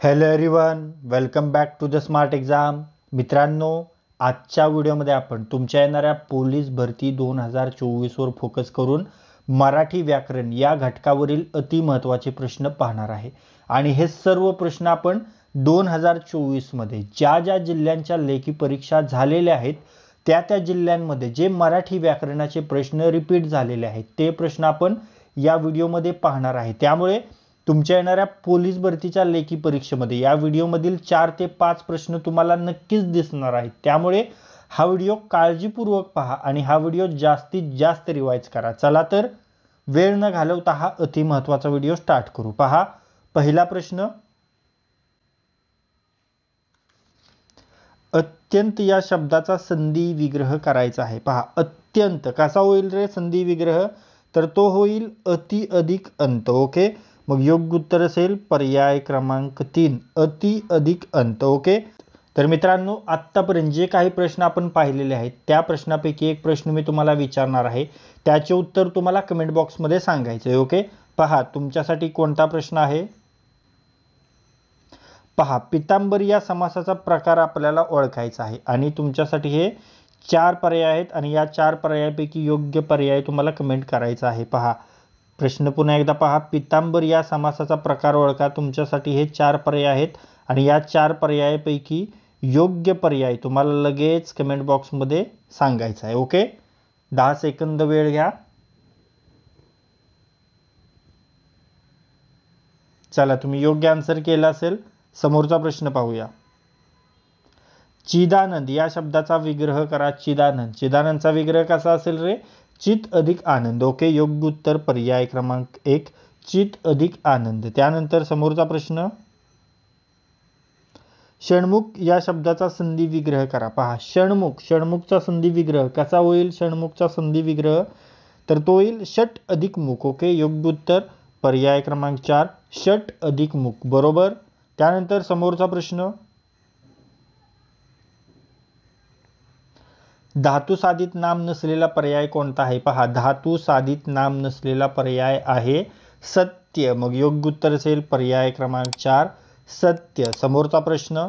Hello everyone, welcome back to the smart exam. मित्रांनो, आजच्या व्हिडिओमध्ये आपण तुमच्या येणाऱ्या पोलीस भरती 2024 वर फोकस करून मराठी व्याकरण या घटकावरील अति महत्त्वाचे प्रश्न पाहणार आहे. आणि हे सर्व प्रश्न आपण 2024 मध्ये ज्या ज्या जिल्ह्यांच्या लेखी परीक्षा झालेल्या आहेत त्या जिल्ह्यांमध्ये जे मराठी व्याकरणाचे प्रश्न रिपीट झालेले आहेत ते प्रश्न आपण या व्हिडिओमध्ये पाहणार आहे. त्यामुळे तुमच्या येणाऱ्या पोलीस भरतीच्या लेखी परीक्षेमध्ये या व्हिडिओमधील 4 ते 5 प्रश्न तुम्हाला नक्कीच दिसणार आहेत. त्यामुळे हा व्हिडिओ काळजीपूर्वक पहा आणि हा व्हिडिओ जास्तीत जास्त रिवाइज करा. चला तर वेळ न घालवता हा अति महत्त्वाचा व्हिडिओ स्टार्ट करू. पहा, पहिला प्रश्न, अत्यंत या शब्दाचा संधी विग्रह करायचा आहे. पहा, अत्यंत कसा होईल रे संधी विग्रह? तर तो होईल अति अधिक अंत. ओके, मग योग्य उत्तर असेल पर्याय क्रमांक 3, अति अधिक अंत. ओके, तर मित्रांनो, आत्तापर्यंत जे काही प्रश्न आपण पाहिलेले आहेत त्या प्रश्नापैकी एक प्रश्न मी तुम्हाला विचारणार आहे. त्याचे उत्तर तुम्हाला कमेंट बॉक्समध्ये सांगायचे आहे. ओके, पहा तुमच्यासाठी कोणता प्रश्न आहे. पहा, पितांबर या समासाचा प्रकार आपल्याला ओळखायचा आहे आणि तुमच्यासाठी हे 4 पर्याय आहेत आणि या 4 पर्यायापैकी योग्य पर्याय तुम्हाला कमेंट करायचा आहे. पहा, प्रश्न पुन्हा एकदा पहा, पितांबर या समासाचा प्रकार ओळखा. तुमच्यासाठी हे 4 पर्याय आहेत आणि या 4 पर्यायापैकी योग्य पर्याय तुम्हाला लगेच कमेंट बॉक्समध्ये सांगायचा आहे. ओके, 10 सेकंद वेळ घ्या. चला, तुम्ही योग्य आन्सर केला असेल. समोरचा प्रश्न पाहूया. चिदानंद या शब्दाचा विग्रह करा. चिदानंद, चिदानंदचा विग्रह कसा असेल रे? चित अधिक आनंद. ओके, योग्य उत्तर पर्याय क्रमांक 1, चित अधिक आनंद. त्यानंतर समोरचा प्रश्न, षण्मुख या शब्दाचा संधी विग्रह करा. पहा, षण्मुख, षण्मुखचा संधी विग्रह कसा होईल? षण्मुखचा संधी विग्रह तर तो होईल षट अधिक मुख. ओके, योग्य उत्तर पर्याय क्रमांक 4, षट अधिक मुख. बरोबर. त्यानंतर समोरचा प्रश्न, धातू साधित नाम नसलेला पर्याय कोणता आहे? पहा, धातू साधित नाम नसलेला पर्याय आहे सत्य. मग योग्य उत्तर असेल पर्याय क्रमांक 4, सत्य. समोरचा प्रश्न,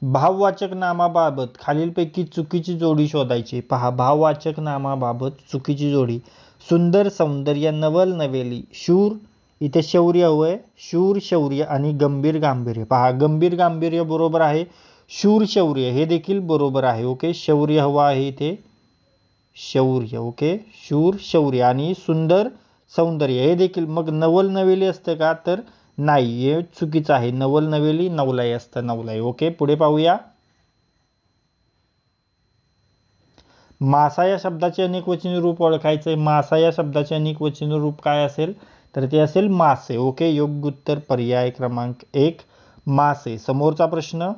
भाववाचक नामाबाबत खालीलपैकी चुकीची जोडी शोधायची. पहा, भाववाचक नामाबाबत चुकीची जोडी, सुंदर सौंदर्य, नवल नवेली, शूर, इथे शौर्य हवंय, शूर शौर्य आणि गंभीर गांभीर्य. पहा, गंभीर गांभीर्य बरोबर आहे, शूर शौर्य हे देखील बरोबर आहे. ओके, शौर्य हवा आहे इथे, शौर्य. ओके, शूर शौर्य आणि सुंदर सौंदर्य हे देखील. मग नवल नवेली असतं का? तर नाही, हे चुकीचं आहे. नवल नवेली नवलाई असतं, नवलाई. ओके, पुढे पाहूया. मासा या शब्दाचे अनेक वचनी रूप ओळखायचे. मासा या शब्दाचे अनेक वचनी रूप काय असेल? तर ते असेल मासे. ओके, योग्य उत्तर पर्याय क्रमांक 1, मासे. समोरचा प्रश्न,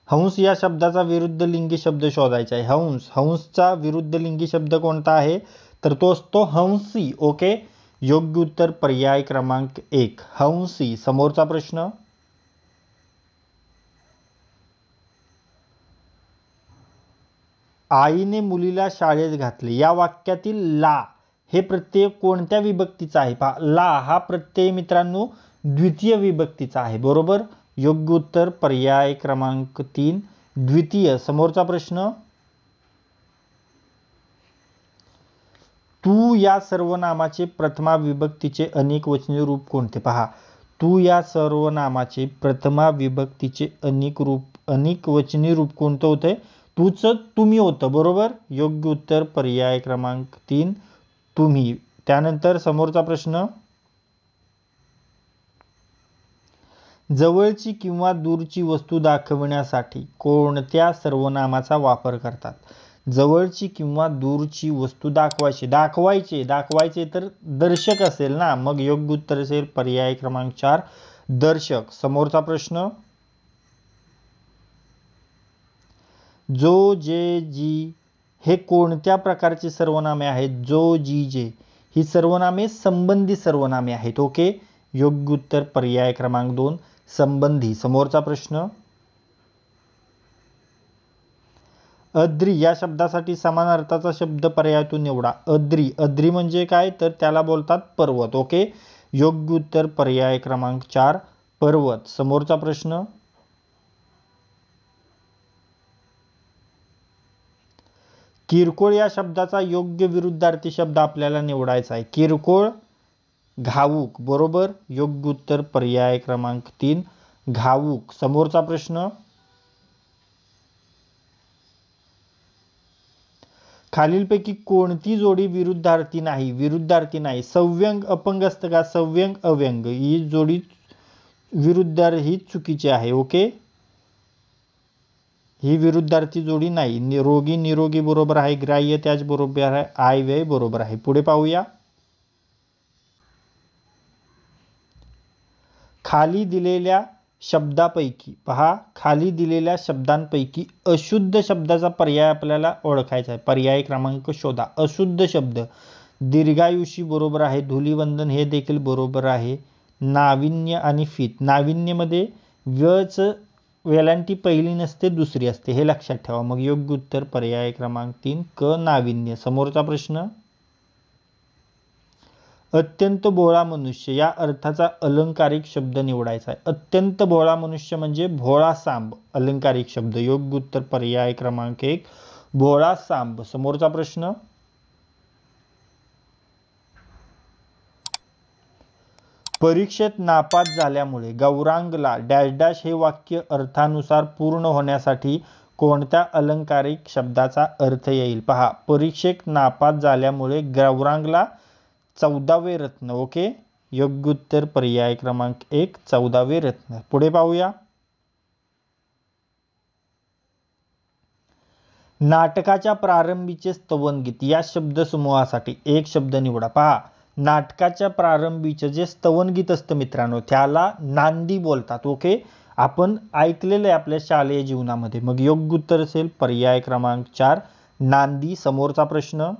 हंस या शब्दाचा विरुद्ध लिंगी शब्द शोधायचा आहे. हंस, हंसचा विरुद्ध लिंगी शब्द कोणता आहे? तर तो असतो हंसी. ओके, योग्य उत्तर पर्याय क्रमांक 1, हंसी. समोरचा प्रश्न, आईने मुलीला शाळेत घातले या वाक्यातील ला हे प्रत्यय कोणत्या विभक्तीचा आहे? पहा, ला हा प्रत्यय मित्रांनो द्वितीय विभक्तीचा आहे. बरोबर, योग्य उत्तर पर्याय क्रमांक 3, द्वितीय. समोरचा प्रश्न, तू या सर्वनामाचे प्रथमा विभक्तीचे अनेक वचनी रूप कोणते? पहा, तू या सर्वनामाचे प्रथमा विभक्तीचे अनेक वचनी रूप कोणतं होतंय? तूच तुम्ही होतं. बरोबर, योग्य उत्तर पर्याय क्रमांक 3, तुम्ही. त्यानंतर समोरचा प्रश्न, जवळची किंवा दूरची वस्तू दाखवण्यासाठी कोणत्या सर्वनामाचा वापर करतात? जवळची किंवा दूरची वस्तू दाखवायचे तर दर्शक असेल ना. मग योग्य उत्तर असेल पर्याय क्रमांक 4, दर्शक. समोरचा प्रश्न, जो, जे, जी हे कोणत्या प्रकारचे सर्वनामे आहेत? जो, जी, जे ही सर्वनामे संबंधी सर्वनामे आहेत. ओके, योग्य उत्तर पर्याय क्रमांक 2, संबंधी. समोरचा प्रश्न, अद्री या शब्दासाठी समान अर्थाचा शब्द पर्यायातून निवडा. अद्री, अद्री म्हणजे काय तर त्याला बोलतात पर्वत. ओके, योग्य उत्तर पर्याय क्रमांक 4 पर्वत. समोरचा प्रश्न, किरकोळ या शब्दाचा योग्य विरुद्धार्थी शब्द आपल्याला निवडायचा आहे. किरकोळ, घाऊक. बरोबर, योग्य उत्तर पर्याय क्रमांक 3 घाऊक. समोरचा प्रश्न, खालीलपैकी कोणती जोडी विरुद्धार्थी नाही? विरुद्धार्थी नाही. सव्यंग अपंग असतं का? सव्यंग अव्यंग ही जोडी विरुद्धार्थी चुकीची आहे. ओके, ही विरुद्धार्थी जोडी नाही. निरोगी निरोगी बरोबर आहे. ग्राह्य त्याच बरोबर आहे. आय व्यय बरोबर आहे. पुढे पाहूया. खाली दिलेल्या शब्दापैकी पहा, खाली दिलेल्या शब्दांपैकी अशुद्ध शब्दाचा पर्याय आपल्याला ओळखायचा आहे. पर्याय क्रमांक शोधा. अशुद्ध शब्द, दीर्घायुषी बरोबर आहे. धुलीवंदन हे देखील बरोबर आहे. नाविन्य आणि फित. नाविन्यमध्ये व्यच वेलांटी पहिली नसते, दुसरी असते, हे लक्षात ठेवा. मग योग्य उत्तर पर्याय क्रमांक 3 क नाविन्य. समोरचा प्रश्न, अत्यंत भोळा मनुष्य या अर्थाचा अलंकारिक शब्द निवडायचा आहे. अत्यंत भोळा मनुष्य म्हणजे भोळा सांब, अलंकारिक शब्द. योग्य उत्तर पर्याय क्रमांक 1 भोळा सांब. समोरचा प्रश्न, परीक्षेत नापास झाल्यामुळे गौरांगला डॅश डॅश हे वाक्य अर्थानुसार पूर्ण होण्यासाठी कोणत्या अलंकारिक शब्दाचा अर्थ येईल? पहा, परीक्षेत नापास झाल्यामुळे गौरांगला 14वे रत्न. ओके, योग्य उत्तर पर्याय क्रमांक 1 14वे रत्न. पुढे पाहूया. नाटकाच्या प्रारंभीचे स्तवनगीत या शब्दसमूहासाठी एक शब्द निवडा. पहा, नाटकाच्या प्रारंभीचे जे स्तवनगीत असतं मित्रांनो, त्याला नांदी बोलतात. ओके, आपण ऐकलेलं आहे आपल्या शालेय जीवनामध्ये. मग योग्य उत्तर असेल पर्याय क्रमांक 4 नांदी. समोरचा प्रश्न,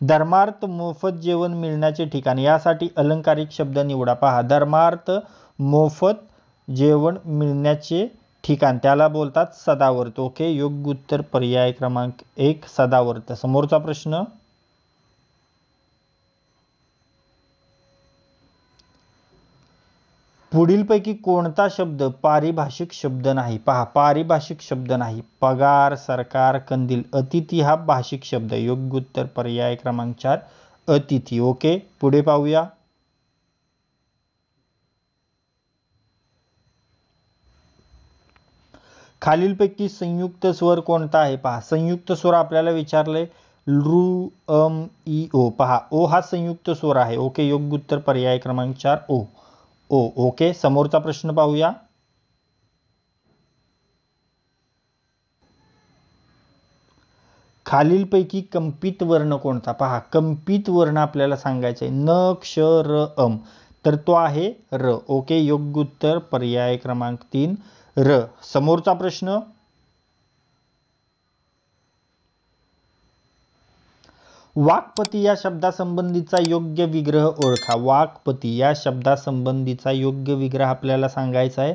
धर्मार्थ मोफत जेवण मिळण्याचे ठिकाण यासाठी अलंकारिक शब्द निवडा. पहा, धर्मार्थ मोफत जेवण मिळण्याचे ठिकाण त्याला बोलतात सदावर्त. ओके, योग्य उत्तर पर्याय क्रमांक 1 सदावर्त. समोरचा प्रश्न, पुढीलपैकी कोणता शब्द पारिभाषिक शब्द नाही? पहा, पारिभाषिक शब्द नाही. पगार, सरकार, कंदील. अतिथी हा भाषिक शब्द. योग्य उत्तर पर्याय क्रमांक 4 अतिथी. ओके, पुढे पाहूया. खालीलपैकी संयुक्त स्वर कोणता आहे? पहा, संयुक्त स्वर आपल्याला विचारले रू ई ओ. पहा, ओ हा संयुक्त स्वर आहे. ओके, योग्य उत्तर पर्याय क्रमांक 4 ओ. ओ. ओके, समोरचा प्रश्न पाहूया. खालीलपैकी कंपित वर्ण कोणता? पहा, कंपित वर्ण आपल्याला सांगायचा आहे. न, क्ष, र, अम. तर तो आहे र. ओके, योग्य उत्तर पर्याय क्रमांक 3 र. समोरचा प्रश्न, वाक्पती या शब्दासंबंधीचा योग्य विग्रह ओळखा. वाक्पती या शब्दासंबंधीचा योग्य विग्रह आपल्याला सांगायचा आहे.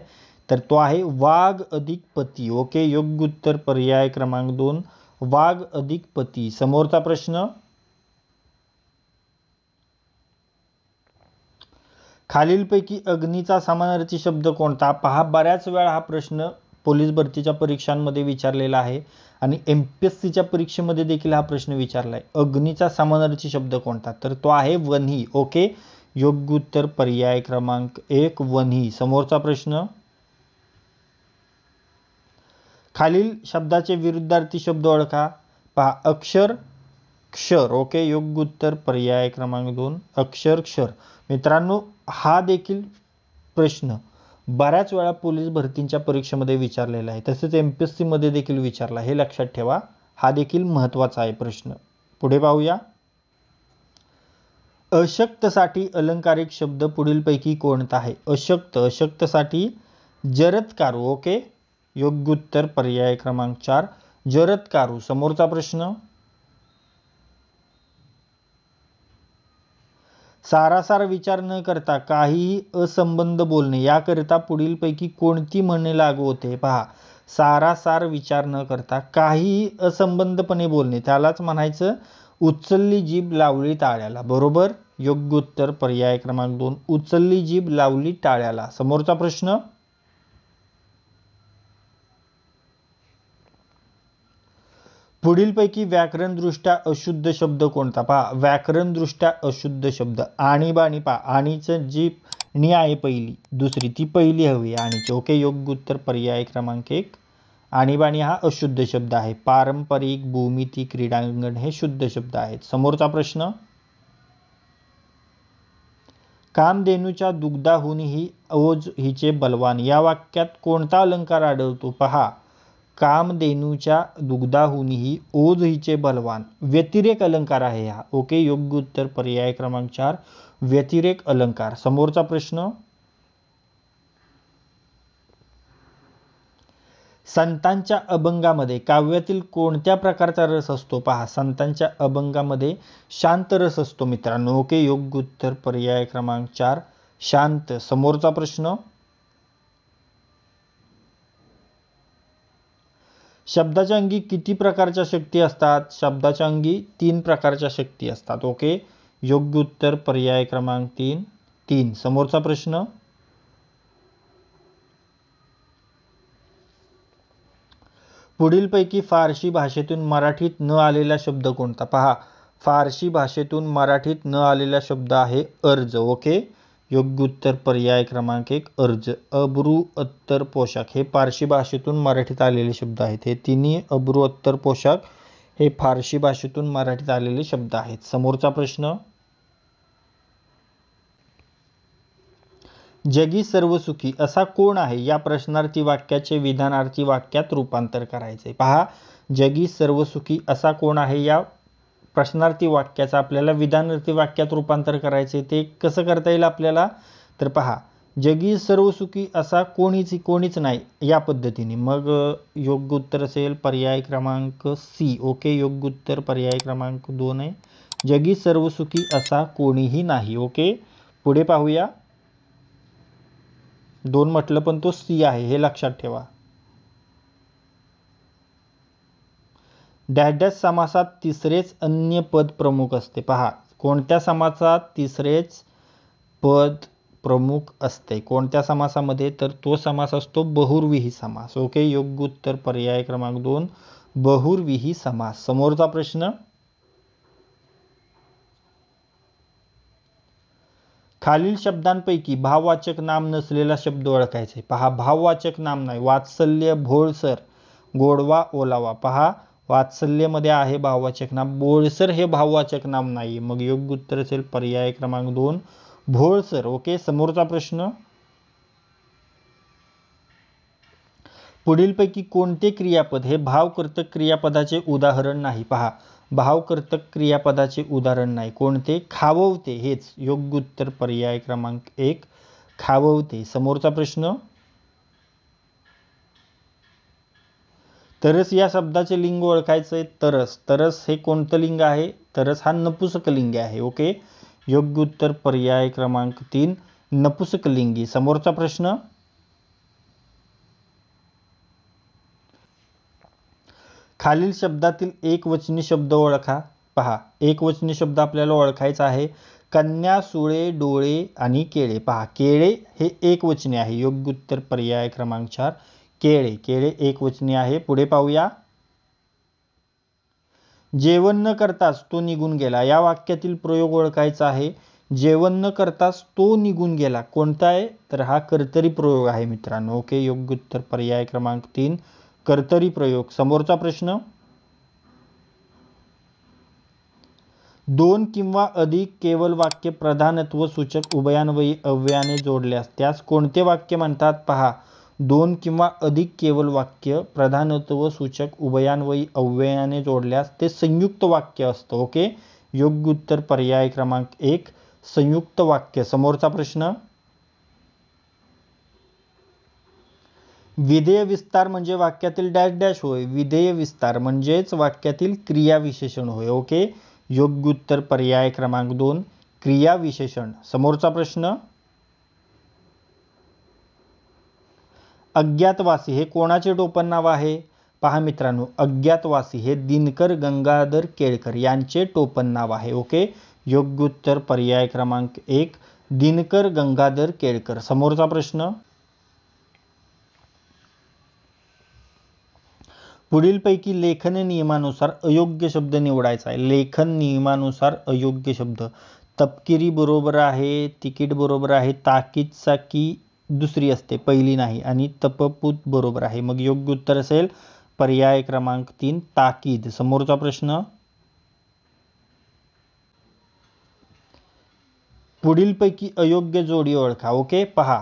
तर तो आहे वाघ अधिक पती. ओके, योग्य उत्तर पर्याय क्रमांक 2 वाघ अधिक पती. समोरचा प्रश्न, खालीलपैकी अग्नीचा समानार्थी शब्द कोणता? पहा, बऱ्याच वेळा हा प्रश्न पोलीस भरतीच्या परीक्षांमध्ये विचारलेला आहे आणि MPSCच्या परीक्षेमध्ये देखील हा प्रश्न विचारला आहे. अग्नीचा समानार्थी शब्द कोणता? तर तो आहे वन्ही. ओके, योग्य उत्तर पर्याय क्रमांक 1 वन्ही. समोरचा प्रश्न, खालील शब्दाचे विरुद्धार्थी शब्द ओळखा. पहा, अक्षर, क्षर. ओके, योग्य उत्तर पर्याय क्रमांक 2 अक्षर, क्षर. मित्रांनो, हा देखील प्रश्न बऱ्याच वेळा पोलीस भरतीच्या परीक्षेमध्ये विचारलेला आहे. तसेच MPSC मध्ये देखील विचारला, हे लक्षात ठेवा. हा देखील महत्त्वाचा आहे प्रश्न. पुढे पाहूया. अशक्तसाठी अलंकारिक शब्द पुढीलपैकी कोणता आहे? अशक्त, अशक्तसाठी जरत्कारू. ओके, योग्य उत्तर पर्याय क्रमांक 4 जरत्कारू. समोरचा प्रश्न, सारासार विचार न करता काहीही असंबद्ध बोलणे याकरिता पुढीलपैकी कोणती म्हणे लागू होते? पहा, सारासार विचार न करता काहीही असंबद्धपणे बोलणे त्यालाच म्हणायचं उचलली जीभ लावली टाळ्याला. बरोबर, योग्य उत्तर पर्याय क्रमांक 2, उचलली जीभ लावली टाळ्याला. समोरचा प्रश्न, पुढीलपैकी व्याकरणदृष्ट्या अशुद्ध शब्द कोणता? पहा, व्याकरणदृष्ट्या अशुद्ध शब्द आणीबाणी. पहा, आणीचं जी णी आहे पहिली, दुसरी ती पहिली हवी आणीची. ओके, योग्य उत्तर पर्याय क्रमांक 1, आणीबाणी हा अशुद्ध शब्द आहे. पारंपरिक, भूमिती, क्रीडांगण हे शुद्ध शब्द आहेत. समोरचा प्रश्न, कामधेनूच्या दुग्धाहूनही ओज हिचे बलवान या वाक्यात कोणता अलंकार आढळतो? पहा, कामधेनूच्या दुग्धाहूनही ओज हिचे बलवान व्यतिरेक अलंकार आहे हा. ओके, योग्य उत्तर पर्याय क्रमांक 4, व्यतिरेक अलंकार. समोरचा प्रश्न, संतांच्या अभंगामध्ये काव्यातील कोणत्या प्रकारचा रस असतो? पहा, संतांच्या अभंगामध्ये शांत रस असतो मित्रांनो. ओके, योग्य उत्तर पर्याय क्रमांक 4, शांत. समोरचा प्रश्न, शब्दाच्या अंगी किती प्रकारच्या शक्ती असतात? शब्दाच्या अंगी 3 प्रकारच्या शक्ती असतात. ओके, योग्य उत्तर पर्याय क्रमांक 3. समोरचा प्रश्न, पुढीलपैकी फारसी भाषेतून मराठीत न आलेला शब्द कोणता? पहा, फारसी भाषेतून मराठीत न आलेला शब्द आहे अर्ज. ओके, योग्य उत्तर पर्याय क्रमांक 1, अर्ज. अब्रू, अत्तर, पोशाख हे फारसी भाषेतून मराठीत आलेले शब्द आहेत. हे तिन्ही अब्रू, अत्तर, पोशाख हे फारसी भाषेतून मराठीत आलेले शब्द आहेत. समोरचा प्रश्न, जगी सर्वसुखी असा कोण आहे या प्रश्नार्थी वाक्याचे विधानार्थी वाक्यात रूपांतर करायचे. पहा, जगी सर्वसुखी असा कोण आहे या प्रश्नार्थी वाक्याचं आपल्याला विधानार्थी वाक्यात रूपांतर करायचे. ते कसं करता येईल आपल्याला? तर पहा, जगी सर्वसुखी असा कोणीच नाही या पद्धतीने. मग योग्य उत्तर असेल पर्याय क्रमांक सी. ओके, योग्य उत्तर पर्याय क्रमांक 2 आहे. जगी सर्वसुखी असा कोणीही नाही. ओके, पुढे पाहूया. 2 म्हटलं पण तो सी आहे, हे लक्षात ठेवा. डॅश डॅश समासात तिसरेच अन्य पद प्रमुख असते. पहा, कोणत्या समासात तिसरेच पद प्रमुख असते? कोणत्या समासामध्ये? तर तो समास असतो बहुर्विही समास. ओके, योग्य उत्तर पर्याय क्रमांक 2, बहुर्विही समास. समोरचा प्रश्न, खालील शब्दांपैकी भाववाचक नाम नसलेला शब्द ओळखायचे. पहा, भाववाचक नाम नाही. वात्सल्य, भोळसर, गोडवा, ओलावा. पहा, वात्सल्यमध्ये आहे भाववाचक नाम, बोळसर हे भाववाचक नाम नाही. मग योग्य उत्तर असेल पर्याय क्रमांक 2, भोळसर. ओके, समोरचा प्रश्न, पुढीलपैकी कोणते क्रियापद हे भावकर्तक क्रियापदाचे उदाहरण नाही? पहा, भावकर्तक क्रियापदाचे उदाहरण नाही. कोणते? खाववते हेच. योग्य उत्तर पर्याय क्रमांक 1, खाववते. समोरचा प्रश्न, तरस या शब्दाचे लिंग ओळखायचे. तरस, तरस हे कोणतं लिंग आहे? तरस हा नपुसकलिंगी आहे. ओके, योग्य उत्तर पर्याय क्रमांक 3, नपुसकलिंगी. समोरचा प्रश्न, खालील शब्दातील एकवचनी शब्द ओळखा. पहा, एकवचनी शब्द आपल्याला ओळखायचा आहे. कन्या, सुळे, डोळे आणि केळे. पहा, केळे हे एकवचनी आहे. योग्य उत्तर पर्याय क्रमांक 4, केळे. केळे एकवचनी आहे. पुढे पाहूया. जेवण न करताच तो निघून गेला या वाक्यातील प्रयोग ओळखायचा आहे. जेवण न करताच तो निघून गेला कोणता आहे? तर हा कर्तरी प्रयोग आहे मित्रांनो. ओके, योग्य उत्तर पर्याय क्रमांक 3, कर्तरी प्रयोग. समोरचा प्रश्न, 2 किंवा अधिक केवळ वाक्य प्रधानत्व सूचक उभयान्वयी अव्ययाने जोडल्यास त्यास कोणते वाक्य म्हणतात? पहा, 2 किंवा अधिक केवळ वाक्य प्रधानत्व सूचक उभयान्वयी अव्ययाने जोडल्यास ते संयुक्त वाक्य असतं. ओके, योग्य उत्तर पर्याय क्रमांक 1, संयुक्त वाक्य. समोरचा प्रश्न, विधेय विस्तार म्हणजे वाक्यातील डॅश डॅश होय. विधेय विस्तार म्हणजेच वाक्यातील क्रियाविशेषण होय. ओके, योग्य उत्तर पर्याय क्रमांक 2, क्रियाविशेषण. समोरचा प्रश्न, अज्ञातवासी हे कोणाचे टोपण नाव आहे? पहा मित्रांनो, अज्ञातवासी हे दिनकर गंगाधर केळकर यांचे टोपण नाव आहे. ओके, योग्य उत्तर पर्याय क्रमांक 1 दिनकर गंगाधर केळकर. समोरचा प्रश्न, पुढीलपैकी लेखन नियमानुसार अयोग्य शब्द निवडायचा आहे. लेखन नियमानुसार अयोग्य शब्द, तपकिरी बरोबर आहे, तिकीट बरोबर आहे, ताकीदचा की दुसरी असते पहिली नाही, आणि तपपूत बरोबर आहे. मग योग्य उत्तर असेल पर्याय क्रमांक 3 ताकीद. समोरचा प्रश्न, पुढीलपैकी अयोग्य जोडी ओळखा. ओके, पहा,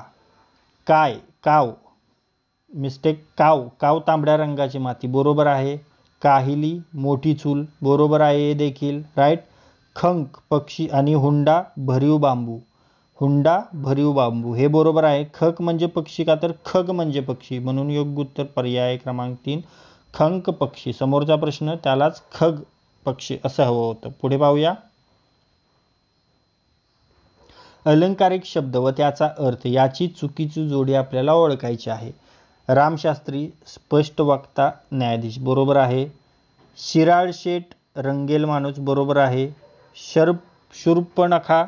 काय, काव, मिस्टेक, काव, काव तांबड्या रंगाची माती बरोबर आहे. काहिली, मोठी चूल बरोबर आहे हे देखील, राईट. खंक, पक्षी, आणि हुंडा, भरीव बांबू. हुंडा, भरीव बांबू हे बरोबर आहे. खक म्हणजे पक्षी का, तर खग म्हणजे पक्षी, म्हणून योग्य उत्तर पर्याय क्रमांक 3 खंक पक्षी. समोरचा प्रश्न, त्यालाच खग पक्षी असं हवं होतं. पुढे पाहूया, अलंकारिक शब्द व त्याचा अर्थ याची चुकीची जोडी आपल्याला ओळखायची आहे. रामशास्त्री, स्पष्ट वक्ता, न्यायाधीश बरोबर आहे. शिराळ शेठ, रंगेल माणूस बरोबर आहे. शूर्पणखा,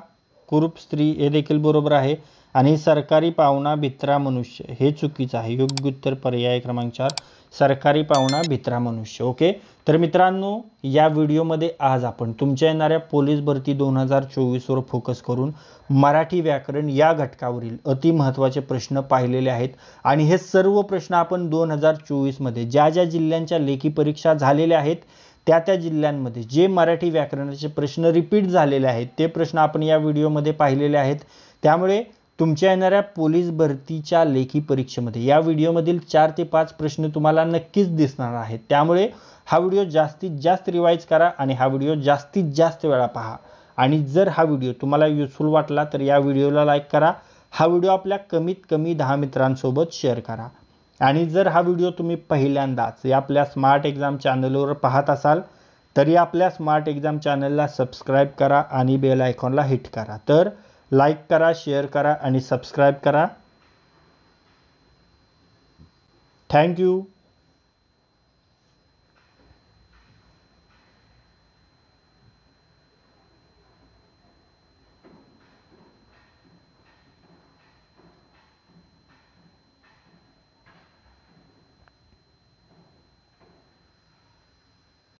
कुरूप स्त्री हे देखील बरोबर आहे. आणि सरकारी पाहुणा, भित्रा मनुष्य हे चुकीचं आहे. योग्य उत्तर पर्याय क्रमांक 4 सरकारी पाहुणा, भित्रा मनुष्य. ओके, तर मित्रांनो, या व्हिडिओमध्ये आज आपण तुमच्या येणाऱ्या पोलीस भरती 2024 वर फोकस करून मराठी व्याकरण या घटकावरील अति महत्त्वाचे प्रश्न पाहिलेले आहेत. आणि हे सर्व प्रश्न आपण 2024 मध्ये ज्या ज्या जिल्ह्यांच्या लेखी परीक्षा झालेल्या आहेत त्या जिल्ह्यांमध्ये जे मराठी व्याकरणाचे प्रश्न रिपीट झालेले आहेत ते प्रश्न आपण या व्हिडिओमध्ये पाहिलेले आहेत. त्यामुळे तुमच्या येणाऱ्या पोलीस भरतीच्या लेखी परीक्षेमध्ये या व्हिडिओमधील 4 ते 5 प्रश्न तुम्हाला नक्कीच दिसणार आहेत. त्यामुळे हा व्हिडिओ जास्तीत जास्त रिवाइज करा आणि हा व्हिडिओ जास्तीत जास्त वेळा पहा. आणि जर हा व्हिडिओ तुम्हाला युजफुल वाटला तर या व्हिडिओला लाईक करा. हा व्हिडिओ आपल्या कमीत कमी 10 मित्रांसोबत शेअर करा. आणि जर हा व्हिडिओ तुम्ही पहिल्यांदाच आपल्या स्मार्ट एक्झाम चॅनलवर पाहत असाल तरी आपल्या स्मार्ट एक्झाम चॅनलला सबस्क्राईब करा आणि बेल आयकॉनला हिट करा. तर लाईक करा, शेअर करा आणि सबस्क्राईब करा. थँक्यू.